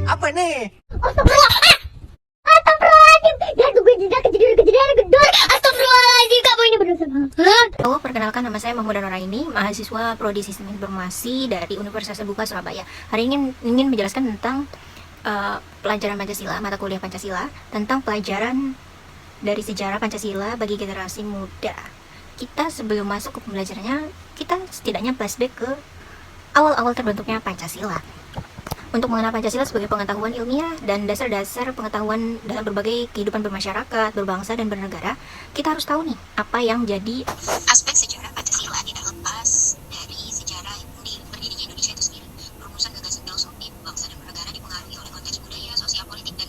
Apa nih? Astagfirullahaladzim. Ya tuh gue tidak kejadian gedor. Astagfirullahaladzim, kamu ini berdosa banget. Perkenalkan, nama saya Mahmudah Nuraini, mahasiswa Prodi Sistem Informasi dari Universitas Terbuka Surabaya. Hari ini ingin menjelaskan tentang pelajaran Pancasila, mata kuliah Pancasila, tentang pelajaran dari sejarah Pancasila bagi generasi muda. Kita sebelum masuk ke pembelajarannya, kita setidaknya flashback ke awal-awal terbentuknya Pancasila. Untuk mengenal Pancasila sebagai pengetahuan ilmiah dan dasar-dasar pengetahuan dalam berbagai kehidupan bermasyarakat, berbangsa, dan bernegara, kita harus tahu nih apa yang jadi aspek sejarah Pancasila. Tidak lepas dari sejarah berdirinya Indonesia itu sendiri. Perumusan gagasan filosofi bangsa dan bernegara dipengaruhi oleh konteks budaya, sosial, politik, dan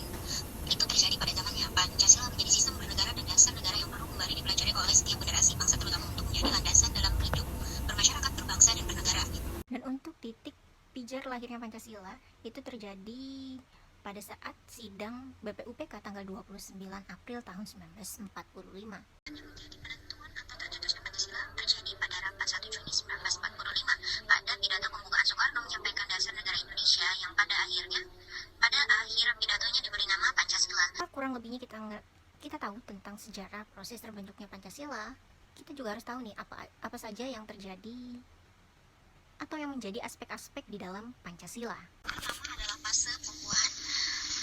itu terjadi pada zamannya. Pancasila menjadi sistem bernegara dan dasar negara yang perlu kembali dipelajari oleh setiap generasi bangsa, terutama untuk menjadi landasan dalam hidup bermasyarakat, berbangsa, dan bernegara. Dan untuk titik pijar lahirnya Pancasila itu terjadi pada saat sidang BPUPK tanggal 29 April tahun 1945. Penentuan atau tercetusnya Pancasila terjadi pada rapat 1 Juni 1945. Pada pidato pembukaan, Soekarno menyampaikan dasar negara Indonesia yang pada akhir pidatonya diberi nama Pancasila. Kurang lebihnya kita tahu tentang sejarah proses terbentuknya Pancasila. Kita juga harus tahu nih apa saja yang terjadi atau yang menjadi aspek-aspek di dalam Pancasila. Pertama adalah fase pengukuhan.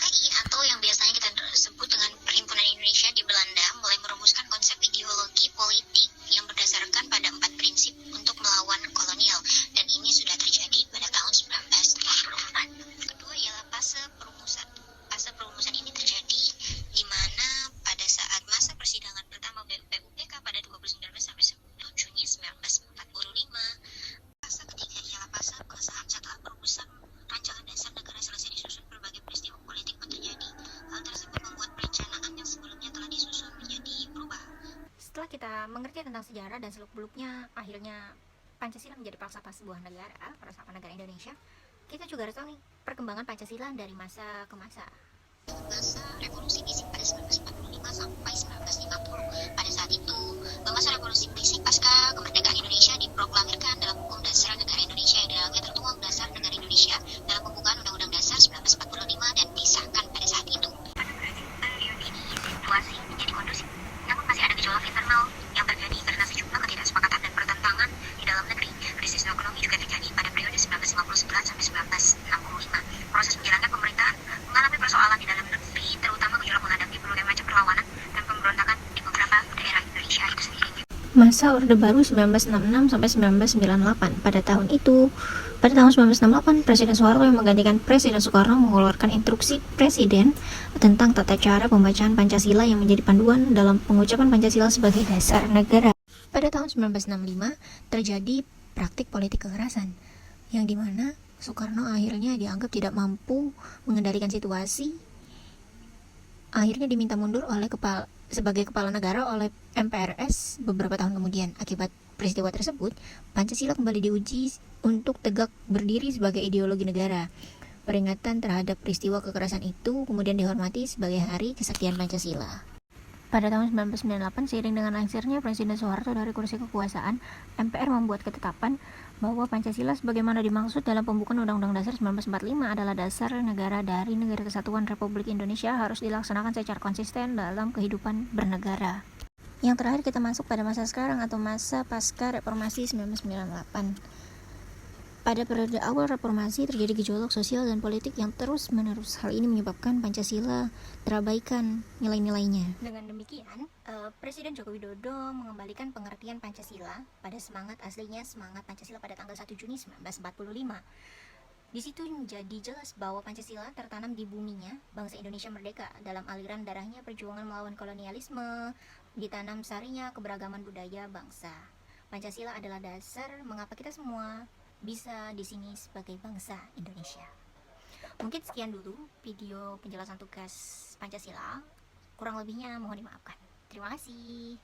PI atau yang biasanya kita sebut dengan Perhimpunan Indonesia di Belanda mulai merumuskan konsep ideologi politik yang berdasarkan pada 4 prinsip untuk melawan kolonial, dan ini sudah terjadi pada tahun 1944. Kedua ialah fase perumusan. Fase perumusan ini terjadi di mana pada saat masa persidangan pertama BPUPK pada 29 sampai 1 Juni 1945. Fase ketiga ialah fase pengesahan. Setelah perumusan rancangan dasar negara selesai disusun, berbagai peristiwa politik pun terjadi. Hal tersebut membuat perencanaan yang sebelumnya telah disusun menjadi berubah. Setelah kita mengerti tentang sejarah dan seluk-beluknya akhirnya Pancasila menjadi falsafah sebuah negara, falsafah negara Indonesia, kita juga harus tahu nih perkembangan Pancasila dari masa ke masa. Masa revolusi fisik pada 1945 sampai 1950. Pada saat itu, masa revolusi fisik pasca kemerdekaan Indonesia diproklamirkan dalam Hukum Dasar Negara Indonesia yang di dalamnya tertuang Dasar Negara Indonesia dalam pembukaan Undang-Undang Dasar 1945 dan disahkan pada saat itu. Pada periode ini, situasi menjadi kondusif, namun masih ada gejolak internal yang terjadi karena sejumlah ketidaksepakatan dan pertentangan di dalam negeri. Krisis ekonomi juga terjadi pada periode 1959 sampai 1965. Proses menjalankan pemerintahan mengalami persoalan di dalam negeri, terutama gejolak menghadapi berbagai macam perlawanan dan pemberontakan di beberapa daerah Indonesia itu sendiri. Masa Orde Baru 1966 sampai 1998. Pada tahun 1968, Presiden Soeharto yang menggantikan Presiden Soekarno mengeluarkan instruksi Presiden tentang tata cara pembacaan Pancasila yang menjadi panduan dalam pengucapan Pancasila sebagai dasar negara. Pada tahun 1965, terjadi praktik politik kekerasan, yang dimana Soekarno akhirnya dianggap tidak mampu mengendalikan situasi. Akhirnya diminta mundur sebagai kepala negara oleh MPRS beberapa tahun kemudian. Akibat peristiwa tersebut, Pancasila kembali diuji untuk tegak berdiri sebagai ideologi negara. Peringatan terhadap peristiwa kekerasan itu kemudian dihormati sebagai Hari Kesaktian Pancasila. Pada tahun 1998, seiring dengan lengsernya Presiden Soeharto dari kursi kekuasaan, MPR membuat ketetapan bahwa Pancasila sebagaimana dimaksud dalam pembukaan Undang-Undang Dasar 1945 adalah dasar negara dari Negara Kesatuan Republik Indonesia, harus dilaksanakan secara konsisten dalam kehidupan bernegara. Yang terakhir kita masuk pada masa sekarang atau masa pasca reformasi 1998. Pada periode awal reformasi terjadi gejolak sosial dan politik yang terus-menerus. Hal ini menyebabkan Pancasila terabaikan nilai-nilainya. Dengan demikian, Presiden Joko Widodo mengembalikan pengertian Pancasila pada semangat aslinya, semangat Pancasila pada tanggal 1 Juni 1945. Di situ menjadi jelas bahwa Pancasila tertanam di buminya bangsa Indonesia merdeka. Dalam aliran darahnya perjuangan melawan kolonialisme, ditanam sarinya keberagaman budaya bangsa. Pancasila adalah dasar mengapa kita semua bisa di sini sebagai bangsa Indonesia. Mungkin sekian dulu video penjelasan tugas Pancasila. Kurang lebihnya mohon dimaafkan. Terima kasih.